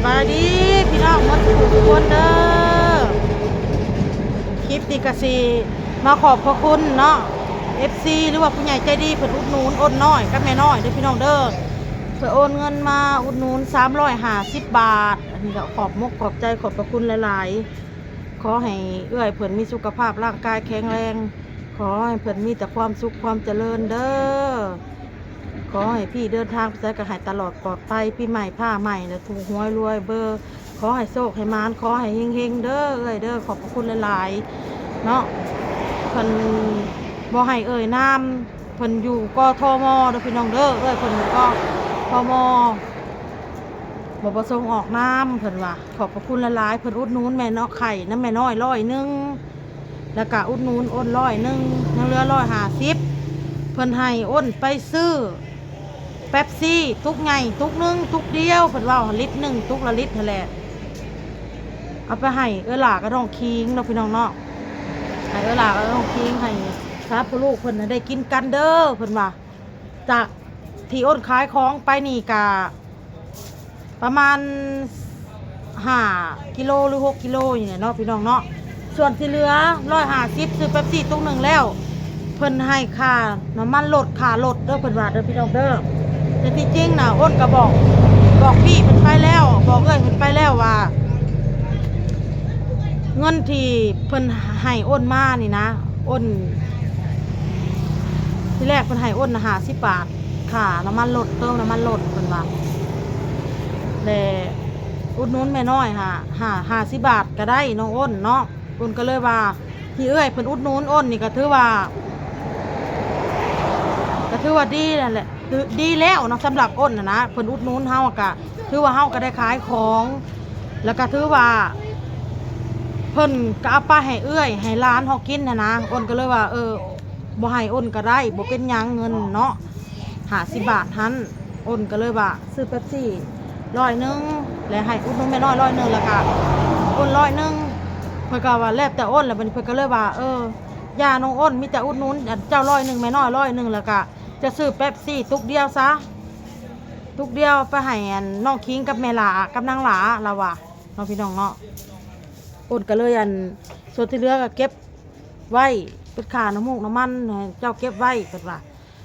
บายดีพี่น้องหมดทุกคนเด้อคลิปนี้ก็สิมาขอบพระคุณเนาะ FC หรือว่าผู้ใหญ่ใจดีเพิ่นอุดหนุนอ้นน้อยกับแม่น้อยเด้อพี่น้องเด้อเพิ่นโอนเงินมาอุดหนุน350 บาทอันนี้ก็ขอบมกขอบใจขอบพระคุณหลายๆขอให้เอื้อยเพิ่นมีสุขภาพร่างกายแข็งแรงขอให้เพิ่นมีแต่ความสุขความเจริญเด้อขอให้พี่เดินทางไปไสก็ให้ตลอดปลอดภัยปีใหม่ผ้าใหม่แล้วถูกหวยรวยเบอร์ขอให้โชคให้มานขอให้เฮงๆเด้อเอ้ยเด้อขอบพระคุณหลายๆเนาะเพิ่นบ่ให้เอ่ยน้ำเพิ่นอยู่กทมเด้อพี่น้องเด้อเอ้ยเพิ่นก็ทมบ่ประสงค์ออกน้ำเพิ่นว่าขอบพระคุณหลายๆเพิ่นอุดหนุนแม่เนาะไข่น้ำแม่น้อย100แล้วก็อุดหนุนอ้น100ยังเหลือ150เพิ่นให้อ้นไปซื้อเป๊ปซี่ตุกไงตุกนึงตุกเดียวเพิ่นว่าลิตรนึงตุกละลิตรนั่นแหละเอาไปให้หลาก็ต้องคิงเนาะพี่น้องเนาะให้หลาก็ต้องคิงให้ครับลูกเพิ่นได้กินกันเด้อเพิ่นว่าจากที่อ้นขายของไปนี่กะประมาณ5 กิโลหรือ6 กิโลอย่างเงี้ยเนาะพี่น้องเนาะส่วนที่เหลือ150ซื้อเป๊ปซี่ตุกนึงแล้วเพิ่นให้ค่าน้ำมันลดค่ารถเด้อเพิ่นว่าเด้อพี่น้องเด้อแต่ที่จริงน่ะอ้นก็บอกพี่เพิ่นไปแล้วบอกเอ้ยเพิ่นไปแล้วว่าเงินที่เพิ่นให้อ้นมานี่นะอ้นที่แรกเพิ่นให้อ้นน่ะ50 บาทค่าน้ำมันลดเติมน้ำมันลดเพิ่นว่าแต่อุดหนุนแม่น้อย50 บาทก็ได้น้องอ้นเนาะอ้นก็เลยว่าที่เอ้ยเพิ่นอุดหนุนอ้นนี่ก็ถือว่าดีนั่นแหละดีแล้วเนาะสำหรับอ้นนะเพิ่นอุดหนุนเฮาก็ถือว่าเฮาก็ได้ขายของแล้วก็ถือว่าเพิ่นก็เอาไปให้เอื้อยให้ร้านเฮากินนะอ้นก็เลยว่าบ่ให้อ้นก็ได้บ่เป็นหยังเงินเนาะ50 บาทหันอ้นก็เลยว่าซื้อเป๊ปซี่100แล้วให้อุดหนุนแม่น้อย100แล้วก็อ้น100เพิ่นก็ว่าแล้วแต่อ้นแล้วบัดนี้เพิ่นก็เลยว่าย่าน้องอ้นมีแต่อุดหนุนเจ้า100แม่น้อย100แล้วก็จะซื้อเป๊ปซี่ตุกเดียวซะตุกเดียวไปให้น้องคิงกับแม่หลากับนางหลาเราว่าน้องพี่น้องเนาะอ้นก็เลยส่วนที่เหลือก็เก็บไว้เป็นค่าน้ำมูกน้ำมันเจ้าเก็บไว้เพิ่นว่า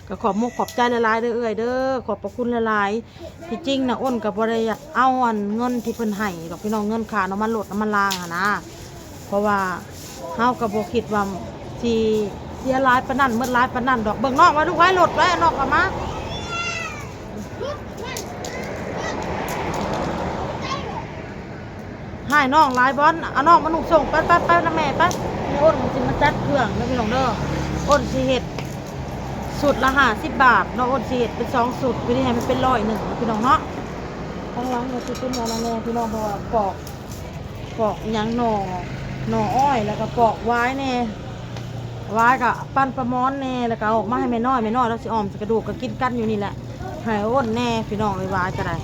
ก็ขอบมุกขอบใจหลายๆเด้อเอ้ยเด้อขอบพระคุณหลายๆที่จริงนะอ้นก็บ่ได้เอาเงินที่เพิ่นให้ดอกพี่น้องเงินค่าน้ำมันรถน้ำมันรางนะเพราะว่าเฮาก็บ่คิดว่าสิเสียหลายปานนั้นเมื่อหลายปานนั้นดอกเบิ่งนอกไว้ลูกไว้รถไว้นอกเอามาให้น้องหลายบอลเอาน้องมาหนุ่มส่งไปนะแม่ไปนี่อ้นมันสิมาจัดเครื่องนะพี่น้องเด้ออ้นสิเฮ็ดสุดละ50 บาทน้องอ้นสิเฮ็ดเป็น2สุดวิธีให้มันเป็น100นะพี่น้องเนาะข้างหลังก็สิเป็นอะไรแน่พี่น้องเพราะว่าปอกหยังหน่ออ้อยแล้วก็ปอกไว้แน่ไว้กับปั้นปลาม้อนแน่แล้วก็ออกมาให้แม่น้อยแล้วสิอ้อมสิกระดูกก็กินกันอยู่นี่แหละให้อ้นแน่พี่น้องไว้ก็ได้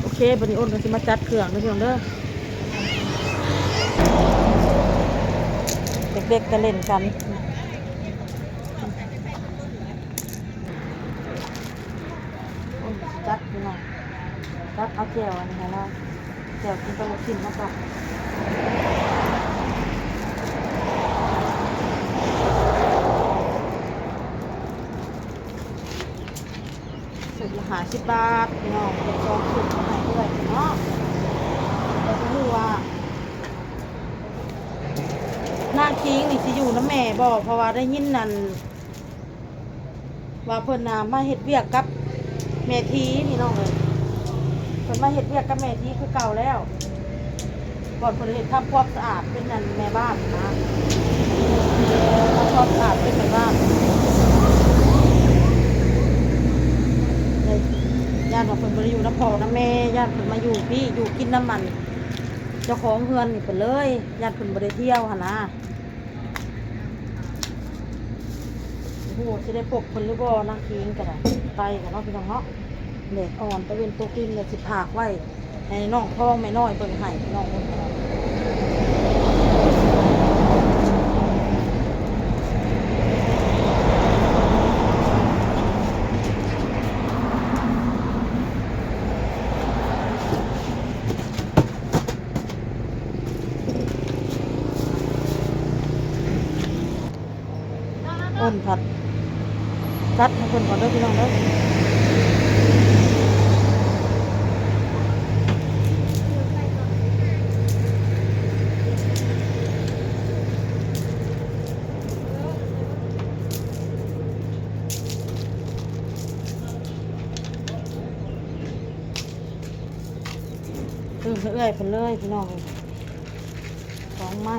โอเคบัดนี้อ้นก็สิมาจัดเครื่องนะพี่น้องเด้อเด็กๆก็เล่นกันอ้นก็สิจัดพี่น้องจัดเอาแจ่วอันนี้ให้เราแจ่วกินกับลูกชิ้นมาก่อนสุดละ50 บาทพี่น้องเป็น2สุดให้ด้วยเนาะเราจะรู้ว่านางคิงนี่สิอยู่น้ำแม่บ่เพราะว่าได้ยินนั่นว่าเพิ่นมาเฮ็ดเวียกกับแม่ทีนี่น้องเอ้ยเพิ่นมาเฮ็ดเวียกกับแม่ทีคือเก่าแล้วก่อนเพิ่นเฮ็ดทำความสะอาดเป็นนั่นแม่บ้านนะทำความสะอาดเป็นแม่บ้านญาติว่าเพิ่นบ่ได้อยู่น้ำพ่อน้ำแม่ญาติเพิ่นมาอยู่พี่อยู่กินน้ำมันเจ้าของเฮือนนี่เพิ่นเลยญาติเพิ่นบ่ได้เที่ยวหั่นนะโอ้โหสิได้ปกเพิ่นหรือบ่นางคิงก็ได้ไปกันเนาะพี่น้องเนาะแดดอ่อนตะเวนตกดินเลยสิพากไว้ให้น้องท้องแม่น้อยเบิ่งให้พี่น้องเบิ่ง ผัดจัดให้เพิ่นก่อนเด้อพี่น้องเด้อเอื้อยเพิ่นเลยพี่น้องของไม้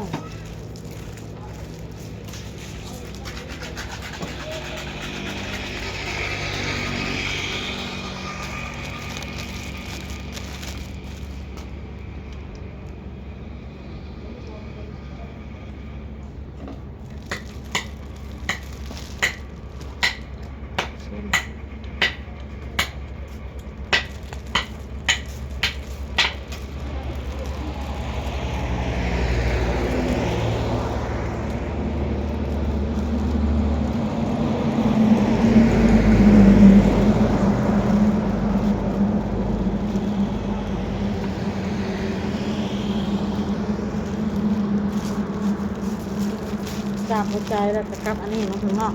จากหัวใจแล้วจะกลับอันนี้น้องถึงเนาะ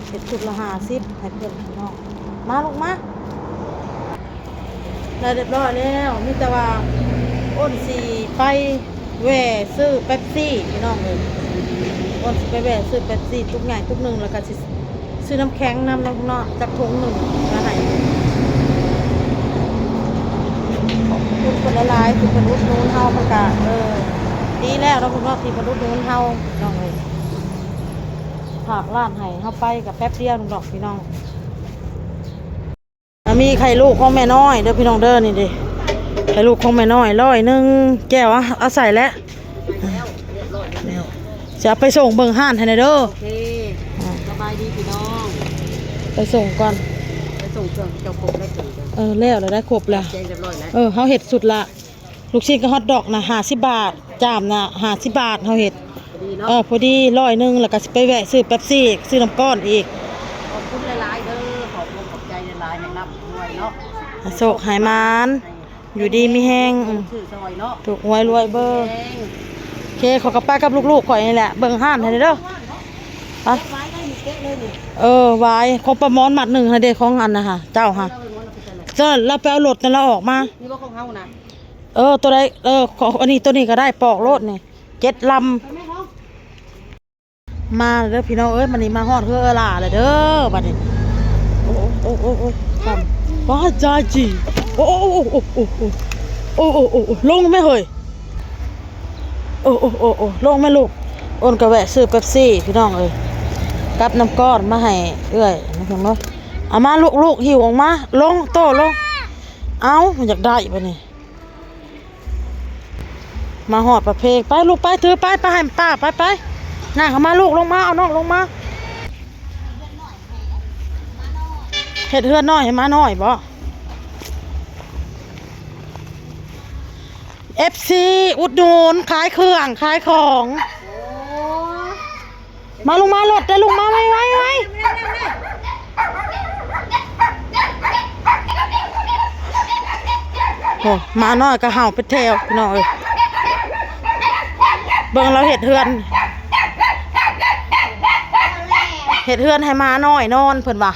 เห็ดสุดละ50ให้เพื่อนพี่น้องมาลูกมาได้เรียบร้อยแล้วมีแต่ว่าอ้นสีไปแหว่ซื้อเป๊ปซี่พี่น้องเลยอ้นสิไปแหว่ซื้อเป๊ปซี่ทุกอย่างทุกหนึ่งแล้วก็สิซื้อน้ำแข็งน้ำเนาะจากถุงหนึ่งมาให้ทุกคนละลายทุกคนอุดหนุนเฮาประกาศดีแล้วเราคุณว่าที่คนอุดหนุนเฮาน้องเลยผักร้านให้เฮาไปกับแป๊บเดียวนึงดอกพี่น้องมีไข่ลูกของแม่น้อยเด้อพี่น้องเด้อนี่ดิไข่ลูกของแม่น้อย100แก้วเอาใส่แล้วจะไปส่งเบิ่งห้านให้หน่อยเด้อโอเคสบายดีพี่น้อง ไปส่งก่อนไปส่งเครื่องเจ้าคงได้ถึงแล้วเราได้ครบแล้วแจ้งเรียบร้อยแล้วเฮาเฮ็ดสุดละลูกชิ้นกับฮอทดอกนะ50 บาทจามนะ50 บาทเฮาเฮ็ดพอดี100แล้วก็สิไปแวะซื้อเป๊ปซี่ซื้อน้ำก้อนอีกขอบคุณหลายๆเด้อขอบคุณขอบใจหลายๆให้นับด้วยเนาะโศกหายมานอยู่ดีมีแห้งถูกหวยรวยเบอร์โอเคขอกลับไปกับลูกๆข่อยนี่แหละเบิ่งห้านให้เด้อไปไว้ของประมอนหมัด1ให้เด้ของอันน่ะค่ะเจ้าค่ะเจ้าเราไปเอารถนั่นเราออกมานี่ว่าของเฮานะตัวใดอันนี้ตัวนี้ก็ได้ปอกรถนี่7 ลำมาเด้อพี่น้องมันนี่มาฮอดเฮือล่าเลยเด้อบัดนี้โอ้ปั๊มว้าจ้าจีโอ้ลงไหมเฮ้ยโอ้ลงไหมลูกอ้นก็แวะซื้อเป๊ปซี่พี่น้องกับน้ำก้อนมาให้เอื้อยนะพี่น้องเอามาลูกหิวออกมาลงโตลงเอาอยากได้บัดนี้มาหอดประเพกไปลูกไปถือไปให้ป้าไปนั่งเข้ามาลูกลงมาเอาน้องลงมาเห็ดเฮือนน้อยให้มาน้อยบ่ FC อุดหนุนขายเครื่องขายของมาลงมาหลดได้ลงมาไว้โอ้มาน้อยก็เห่าไปแถวพี่น้อยเบิ่งเราเห็ดเฮือนให้มาน้อยนอนเพิ่นว่า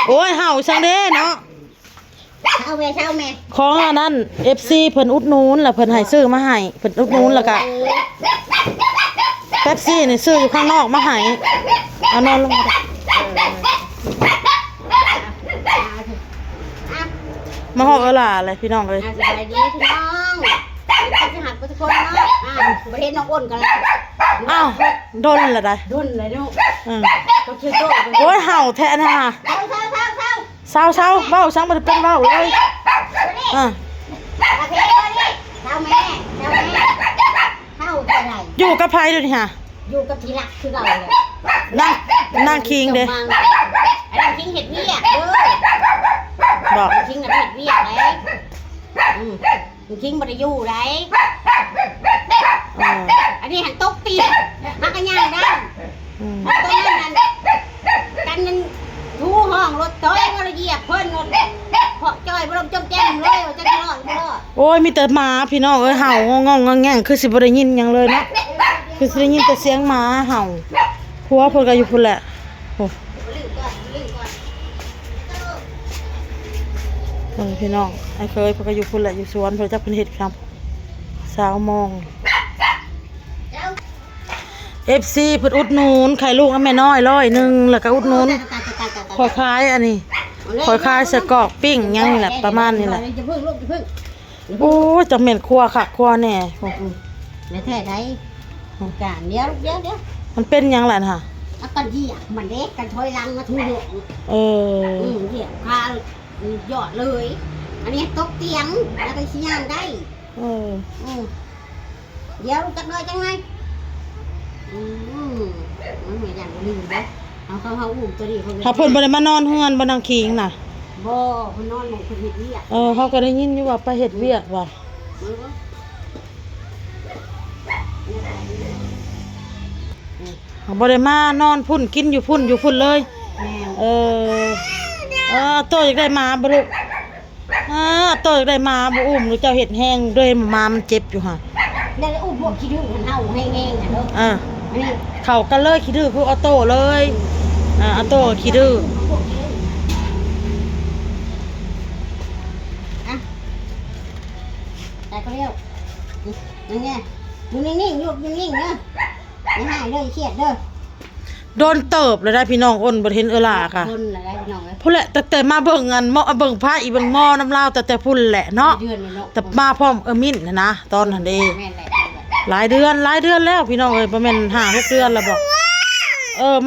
โอ้ยเห่าจังเด้เนาะเช้าแม่ของอันนั้น FC เพิ่นอุดหนุนแล้วเพิ่นให้ซื้อมาให้เพิ่นอุดหนุนแล้วก็เป๊ปซี่นี่ซื้ออยู่ข้างนอกมาให้เอานอนลงมาฮอดล่ะอะไรพี่น้องเลยสบายดีพี่น้องจะหักทุกคนเนาะประเทศน้องอ้นกันแล้วอ้าวโดนละได้โดนเลยเนาะก็คือโตโอ้ยเห่าแท้นะฮะเศร้าเบ้าช่างมันเป็นเบ้าเลยประเทศนี่เช้าแม่เข้าอะไรอยู่กับไผด้วยนี่ฮะอยู่กับทีรักคือเราเลยนั่งคิงเด้นั่งคิงเห็ดเวียกเด้อบอกคิงน่ะเห็ดเวียกไหนคิงบ่ได้อยู่ไหนอันนี้หันตกตีหักกันย่างได้ตรงนั้นกันนั้นทูห้องรถต้อยมาเหยียบเพิ่นรถเพาะจ้อยบ่ลมจมแจ้งเลยว่าจะรอดบ่รอดโอ้ยมีแต่หมาพี่น้องเห่างงๆแง่งคือสิบ่ได้ยินหยังเลยเนาะ คือสิได้ยินแต่เสียงหมาเห่าผัวเพิ่นก็อยู่พุ่นแหละโอ้พี่น้องไอ้เคยเพิ่นก็อยู่พุ่นแหละอยู่สวนเพิ่นจักเพิ่นเฮ็ดครับสาวมอง FC เพิ่นอุดหนุนไข่ลูกแม่น้อย100แล้วก็อุดหนุนขอยคายอันนี้ขอยคายใส่กรอกปิ้งหยังนี่แหละประมาณนี้แหละ จะพึ่งลูกจะพึ่ง โอ้ยจังแม่นครัวคักครัวแน่โอ้ แล้วแท้ไดการเดี๋ยว มันเป็นหยังล่ะน่ะ เอากันเหยียบมันเด็กกันถอยหลังมาทุ่งหลวง เออ เหยียบคายอดเลย อันนี้ตกเตียงแล้วก็ชี้ย่างได้ เออ เดี๋ยวจักหน่อยจังไงมันเหมือนอย่างลืมเด้เอาเขาอุ้มตัวนี้เขา ถ้าเพิ่นบ่ได้มานอนเฮือนบ่นางคิงน่ะ บ่เขานอนหมองคนเฮ็ดเวียก เขาก็ได้ยินอยู่ว่าไปเฮ็ดเวียกว่ะเขาบ่ได้มานอนพุ่นกินอยู่พุ่นเลย แม่ โตอยากได้หมาบ่ลูกโตอยากได้หมาบ่อุ้มหรือเจ้าเฮ็ดแห้งด้วยหมามันเจ็บอยู่ห่า แล้วอุ้มพวกขี้ดื้อมันเห่าให้แง่งเด้ออันนี้ เข้ากันเลยขี้ดื้อคือออโต้เลยออโต้ขี้ดื้อ แต่ก็เรียกนี่ไงอยู่นิ่งๆอยู่นิ่งๆเด้ออย่าหายเด้อเครียดเด้อ โดนเติบเลยได้พี่น้องอ้นบ่เห็นล่ะค่ะ คนอะไรพี่น้องเอ้ย พุ่นแหละแต่มาเบิ่งกันเบิ่งพระอีเบิ่งหม้อน้ำลาวแต่พุ่นแหละเนาะ เดือนนี่เนาะ แต่มาพร้อมมิ้นนะตอนนั้นเด้ แม่นแหละ หลายเดือนแล้วพี่น้องเอ้ยประมาณ5-6 เดือนแล้วบ่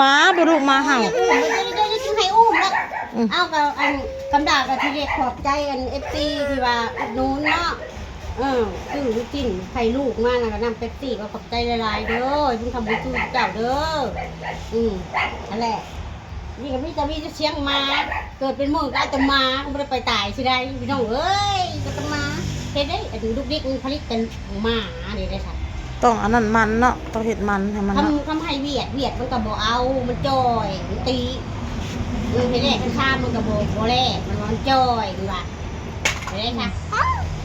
มาบ่ลูกมาเห่า อุ้มมันจะให้อุ้มแล้วเอากับอันกำดากับที่เรียกขอบใจอัน FC ที่ว่าอุดหนุนเนาะซึ่งลูกจิ้นไข่ลูกมานะก็นำเป๊ปซี่ก็ขอบใจหลายๆเด้อเพิ่งทำบุญสู่เจ้าเด้อนั่นแหละนี่ก็มีจะเชียงมาเกิดเป็นเมืองก็อาจจะมาไม่ได้ไปตายสิได้พี่น้องเอ้ยก็ต้องมาเฮ็ดได้อันลูกเด็กมันผลิตเป็นหมาเดี๋ยวได้ค่ะ ต้องอันนั้นมันเนาะต้องเฮ็ดมันให้มันเนาะ ทำให้เวียดมันก็บ่เอามันจอยมันตีเฮ็ดได้กันข้ามมันก็บ่แลมันจอยดีว่าเฮ็ดได้ค่ะ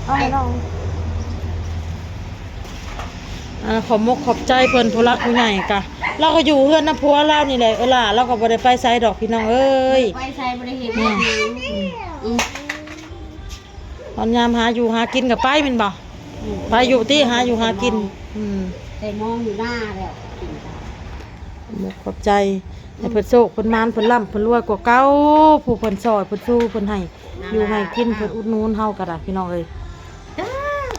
เอาให้น้องขอบใจเพิ่นผู้รักผู้ใหญ่กะเราก็อยู่เฮือนน้ำพัวเรานี่แหละล่ะเราก็บ่ได้ไปไสดอกพี่น้องเอ้ย ไปใส่บ่ได้เฮ็ดตอนยามหาอยู่หากินกับไปแม่นบ่ไปอยู่ที่หาอยู่หากินแต่มองอยู่หน้าแล้วขอบใจให้เพิ่นโชคเพิ่นมานเพิ่นร่ำเพิ่นรวยกว่าเก่าผู้เพิ่นซอยเพิ่นสู้เพิ่นให้อยู่ให้กินเพิ่นอุดหนุนเฮาก็ได้พี่น้องเอ้ย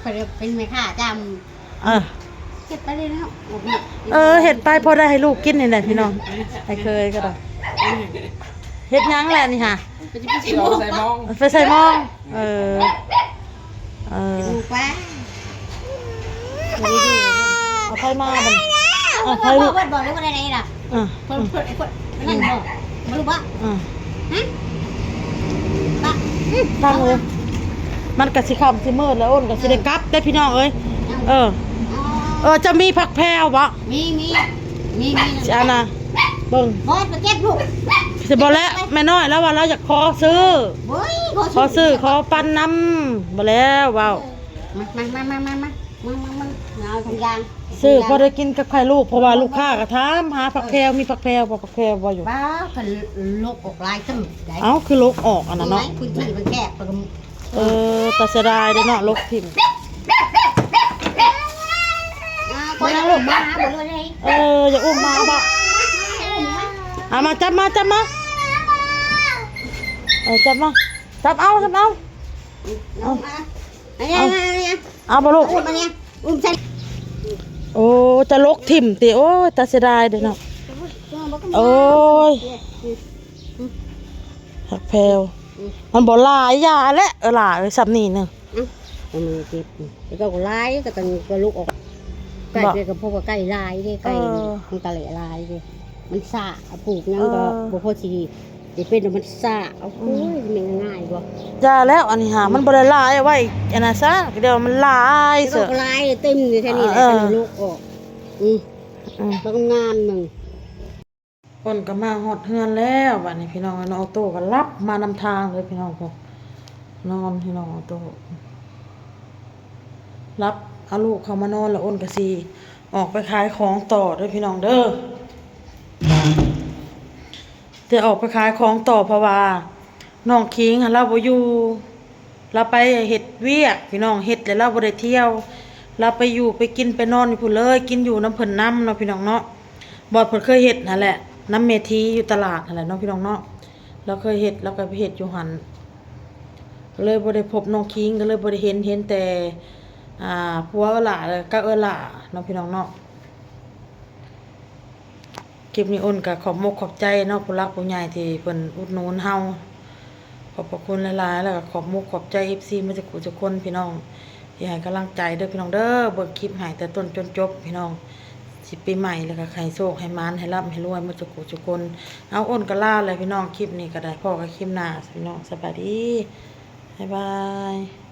เป็นแม่ค้าจำเฮ็ดไปเลยเนาะ เฮ็ดไปพอได้ให้ลูกกินนี่แหละพี่น้องให้เคยก็ได้เฮ็ดหยังแหละนี่ค่ะไปใส่หม้อดูไปเอาไผมาบัดเอาไผลูกบอกเลยว่าได้ล่ะคนนั่นบอกบ่รู้บ่ฮะตั้งเลยมันก็สิค่ำสิมืดแล้วอ้นก็สิได้กลับได้พี่น้องเอ้ยจะมีผักแพรวบ่มีจ้านะเบิ่ง บอสไปเก็บลูกสิบ่แล้วแม่น้อยแล้วว่าเราอยากขอซื้อขอปันน้ำบ่แล้วว้าวมาเอาทางยางซื้อพอได้กินกับไข่ลูกเพราะว่าลูกค้าก็ถามหาผักแพรวมีผักแพรวบ่ผักแพรวบ่อยู่บ้ากันลกออกลายตึ้งได้คือลกออกอันนั้นเนาะพื้นที่มันแคบแต่เสียดายเด้อเนาะลกทิ่มคนละลูกมาหาบ่เลยอย่าอุ้มมาบ่มาจับมาจับเอาบ่ลูกใส่จะลกทิ่มติโอ้ยแต่เสียดายเด้อเนาะโอ้ยผักแพรวมันบ่หลายยาและล่ะซับนี่นึงมันเก็บแล้วก็ลายก็ลูกออกไก่กับพวกไก่ลายเด้ไก่มันตะเหล่ลายเด้มันซ่าปลูกยังก็บ่พอสิเป็นมันซ่าโอ้ยมันง่ายบ่ยาแล้วอันนี้หามันบ่ได้ลายไว้อันน่ะซะเดี๋ยวมันลายเสือลายเต็มอยู่แค่นี้แหละลูกออกแล้วก็งามนึงคนก็มาฮอดเฮือนแล้วบัดนี้พี่น้องน้องออโต้ก็รับมานำทางเลยพี่น้องพวกนอนพี่น้องออโต้รับเอาลูกเข้ามานอนแล้วอ้นก็สิ ออกไปขายของต่อเด้อพี่น้องเด้อจะออกไปขายของต่อเพราะว่าน้องคิงหั้นเราบ่อยู่เราไปเฮ็ดเวียกพี่น้องเฮ็ดแล้วเราบ่ได้เที่ยวเราไปอยู่ไปกินไปนอนอยู่พุ่นเลยกินอยู่น้ำเพิ่นน้ำเนาะพี่น้องเนาะบ่เพิ่นเคยเฮ็ดนั่นแหละน้ำเมทีอยู่ตลาดนั่นแหละเนาะพี่น้องเนาะเราเคยเฮ็ดเราก็ไปเฮ็ดอยู่หั่นเลยบ่ได้พบน้องคิงก็เลยบ่ได้เห็นแต่ผัวหล่าก็หล่าเนาะพี่น้องเนาะคลิปนี้อ้นก็ขอบมกขอบใจเนาะผู้รักผู้ใหญ่ที่เพิ่นอุดหนุนเฮาขอบพระคุณหลายๆแล้วก็ขอบมกขอบใจ FC มาจากทุกคนพี่น้องที่ให้กำลังใจเด้อพี่น้องเด้อเบิ่งคลิปให้แต่ต้นจนจบพี่น้องสิปีใหม่แล้วก็ให้โชคให้มานให้ร่ำให้รวยมาจากทุกคนเอาอ้นก็ลาเลยพี่น้องคลิปนี้ก็ได้พ่อก็คลิปหน้าพี่น้องสบายดีบ๊ายบาย